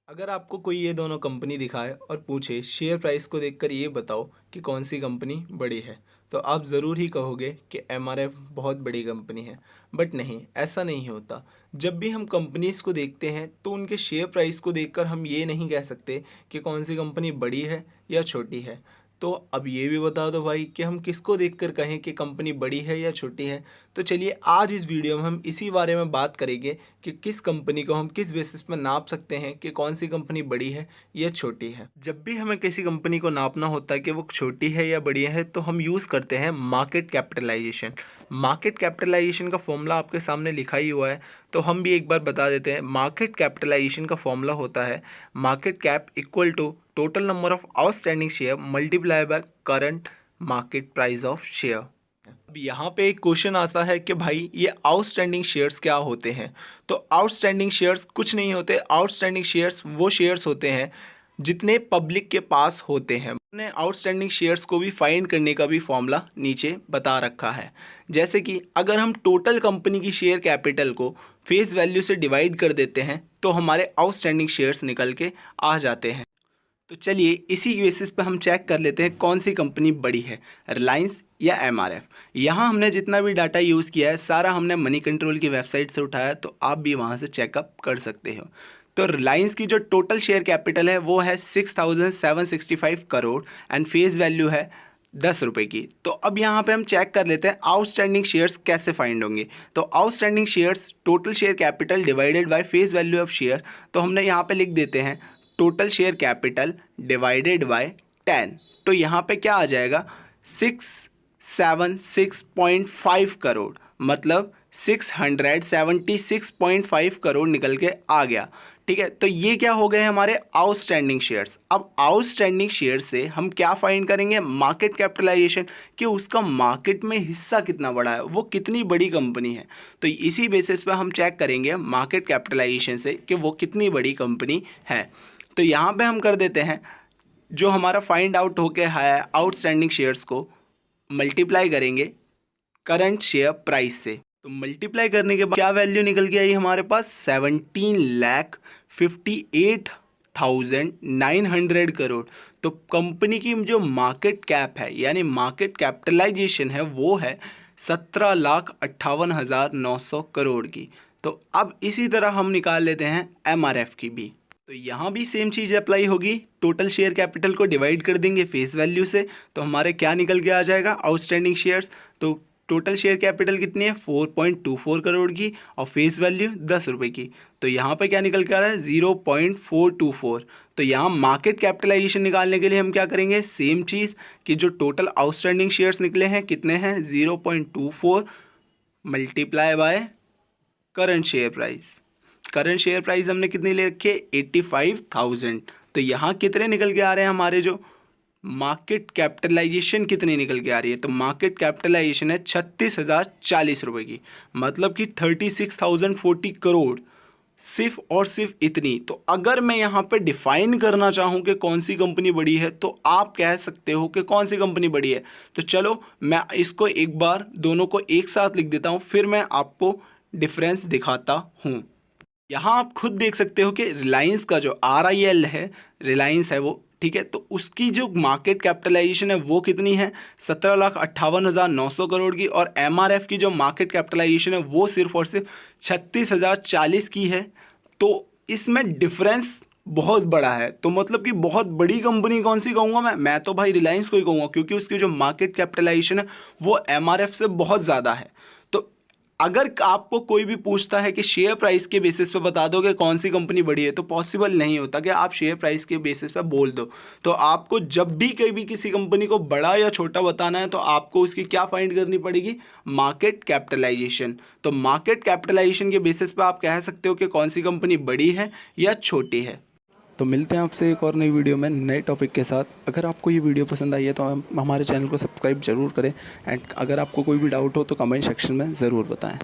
अगर आपको कोई ये दोनों कंपनी दिखाए और पूछे शेयर प्राइस को देखकर ये बताओ कि कौन सी कंपनी बड़ी है, तो आप ज़रूर ही कहोगे कि एमआरएफ बहुत बड़ी कंपनी है। बट नहीं, ऐसा नहीं होता। जब भी हम कंपनीज़ को देखते हैं तो उनके शेयर प्राइस को देखकर हम ये नहीं कह सकते कि कौन सी कंपनी बड़ी है या छोटी है। तो अब ये भी बता दो भाई कि हम किसको देखकर कहें कि कंपनी बड़ी है या छोटी है। तो चलिए आज इस वीडियो में हम इसी बारे में बात करेंगे कि किस कंपनी को हम किस बेसिस पर नाप सकते हैं कि कौन सी कंपनी बड़ी है या छोटी है। जब भी हमें किसी कंपनी को नापना होता है कि वो छोटी है या बड़ी है, तो हम यूज़ करते हैं मार्केट कैपिटलाइजेशन। मार्केट कैपिटलाइजेशन का फॉर्मूला आपके सामने लिखा ही हुआ है, तो हम भी एक बार बता देते हैं। मार्केट कैपिटलाइजेशन का फॉर्मूला होता है market cap equal to total number of outstanding share multiply by current market price of share. अब यहाँ पे एक क्वेश्चन आता है कि भाई ये आउटस्टैंडिंग शेयर्स क्या होते हैं। तो आउटस्टैंडिंग शेयर्स कुछ नहीं होते। आउटस्टैंडिंग शेयर्स वो शेयर्स होते हैं जितने पब्लिक के पास होते हैं। हमने आउटस्टैंडिंग शेयर्स को भी फाइंड करने का भी फॉर्मूला नीचे बता रखा है। जैसे कि अगर हम टोटल कंपनी की शेयर कैपिटल को फेस वैल्यू से डिवाइड कर देते हैं तो हमारे आउटस्टैंडिंग शेयर्स निकल के आ जाते हैं। तो चलिए इसी बेसिस पे हम चेक कर लेते हैं कौन सी कंपनी बड़ी है, रिलायंस या एमआरएफ। यहाँ हमने जितना भी डाटा यूज़ किया है सारा हमने मनी कंट्रोल की वेबसाइट से उठाया है, तो आप भी वहाँ से चेकअप कर सकते हो। तो रिलायंस की जो टोटल शेयर कैपिटल है वो है 6,765 करोड़ एंड फेस वैल्यू है 10 रुपये की। तो अब यहाँ पे हम चेक कर लेते हैं आउटस्टैंडिंग शेयर्स कैसे फाइंड होंगे। तो outstanding shares total share capital divided by face value of share. तो हमने यहाँ पे लिख देते हैं total share capital divided by 10। तो यहाँ पे क्या आ जाएगा 676.5 करोड़, मतलब 676.5 करोड़ निकल के आ गया। ठीक है, तो ये क्या हो गए हमारे आउटस्टैंडिंग शेयर्स। अब आउटस्टैंडिंग शेयर से हम क्या फाइंड करेंगे, मार्केट कैपिटलाइजेशन, कि उसका मार्केट में हिस्सा कितना बड़ा है, वो कितनी बड़ी कंपनी है। तो इसी बेसिस पे हम चेक करेंगे मार्केट कैपिटलाइजेशन से कि वो कितनी बड़ी कंपनी है। तो यहाँ पे हम कर देते हैं जो हमारा फाइंड आउट होके है आउटस्टैंडिंग शेयर्स को मल्टीप्लाई करेंगे करंट शेयर प्राइस से। तो मल्टीप्लाई करने के बाद क्या वैल्यू निकल के आई हमारे पास, 17,58,900 करोड़। तो कंपनी की जो मार्केट कैप है यानी मार्केट कैपिटलाइजेशन है वो है 17,58,900 करोड़ की। तो अब इसी तरह हम निकाल लेते हैं एमआरएफ की भी। तो यहाँ भी सेम चीज़ अप्लाई होगी, टोटल शेयर कैपिटल को डिवाइड कर देंगे फेस वैल्यू से। तो हमारे क्या निकल के आ जाएगा आउटस्टैंडिंग शेयर्स। तो टोटल शेयर कैपिटल कितनी है 4.24 करोड़ की और फेस वैल्यू 10 रुपये की। तो यहाँ पे क्या निकल के आ रहा है 0.424। तो यहाँ मार्केट कैपिटलाइजेशन निकालने के लिए हम क्या करेंगे, सेम चीज़ कि जो टोटल आउटस्टैंडिंग शेयर्स निकले हैं कितने हैं 0.24 multiply by current share price. Current share price हमने कितनी ले रखी है 85,000। तो यहाँ कितने निकल के आ रहे हैं हमारे जो मार्केट कैपिटलाइजेशन कितनी निकल के आ रही है, तो मार्केट कैपिटलाइजेशन है 36,040 रुपये की, मतलब कि 36,040 करोड़, सिर्फ और सिर्फ इतनी। तो अगर मैं यहाँ पे डिफाइन करना चाहूँ कि कौन सी कंपनी बड़ी है तो आप कह सकते हो कि कौन सी कंपनी बड़ी है। तो चलो मैं इसको एक बार दोनों को एक साथ लिख देता हूँ, फिर मैं आपको डिफरेंस दिखाता हूँ। यहाँ आप खुद देख सकते हो कि रिलायंस का जो RIL है, रिलायंस है वो, ठीक है, तो उसकी जो मार्केट कैपिटलाइजेशन है वो कितनी है 17,58,900 करोड़ की। और MRF की जो मार्केट कैपिटलाइजेशन है वो सिर्फ और सिर्फ 36,040 की है। तो इसमें डिफरेंस बहुत बड़ा है। तो मतलब कि बहुत बड़ी कंपनी कौन सी कहूँगा मैं तो भाई रिलायंस को ही कहूँगा, क्योंकि उसकी जो मार्केट कैपिटलाइजेशन है वो MRF से बहुत ज़्यादा है। तो अगर आपको कोई भी पूछता है कि शेयर प्राइस के बेसिस पे बता दो कि कौन सी कंपनी बड़ी है, तो पॉसिबल नहीं होता कि आप शेयर प्राइस के बेसिस पे बोल दो। तो आपको जब भी कभी किसी कंपनी को बड़ा या छोटा बताना है तो आपको उसकी क्या फाइंड करनी पड़ेगी, मार्केट कैपिटलाइजेशन। तो मार्केट कैपिटलाइजेशन के बेसिस पे आप कह सकते हो कि कौन सी कंपनी बड़ी है या छोटी है। तो मिलते हैं आपसे एक और नई वीडियो में नए टॉपिक के साथ। अगर आपको ये वीडियो पसंद आई है तो हमारे चैनल को सब्सक्राइब ज़रूर करें एंड अगर आपको कोई भी डाउट हो तो कमेंट सेक्शन में ज़रूर बताएं।